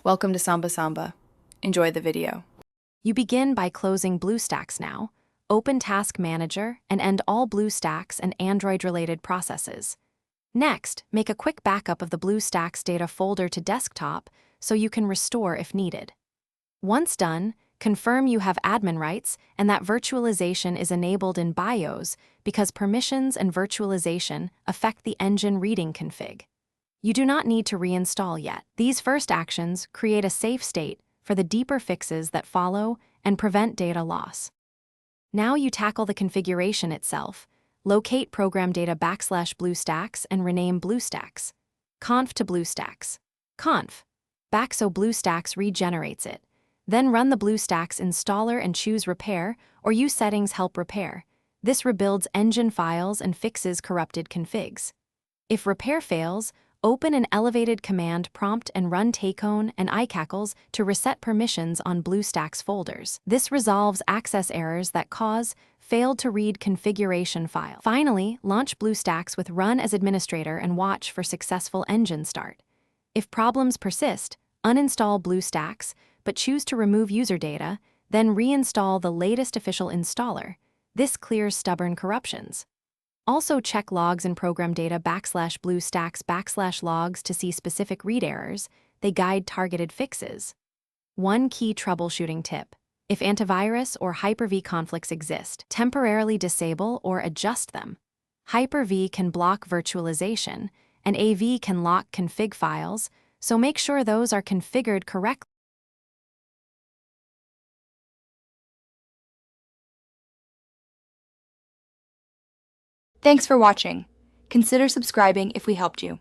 Welcome to Samba Samba. Enjoy the video. You begin by closing Bluestacks now, open Task Manager, and end all Bluestacks and Android-related processes. Next, make a quick backup of the Bluestacks data folder to desktop so you can restore if needed. Once done, confirm you have admin rights and that virtualization is enabled in BIOS because permissions and virtualization affect the engine reading config. You do not need to reinstall yet. These first actions create a safe state for the deeper fixes that follow and prevent data loss. Now you tackle the configuration itself. Locate program data \Bluestacks and rename Bluestacks. Conf to Bluestacks. Conf. Back so Bluestacks regenerates it. Then run the Bluestacks installer and choose Repair or use Settings Help Repair. This rebuilds engine files and fixes corrupted configs. If repair fails, open an elevated command prompt and run tacon and iCackles to reset permissions on Bluestacks folders. This resolves access errors that cause failed to read configuration file. Finally, launch Bluestacks with Run as administrator and watch for successful engine start. If problems persist, uninstall Bluestacks, but choose to remove user data, then reinstall the latest official installer. This clears stubborn corruptions. Also check logs and program data \Bluestacks \logs to see specific read errors. They guide targeted fixes. One key troubleshooting tip. If antivirus or Hyper-V conflicts exist, temporarily disable or adjust them. Hyper-V can block virtualization, and AV can lock config files, so make sure those are configured correctly. Thanks for watching. Consider subscribing if we helped you.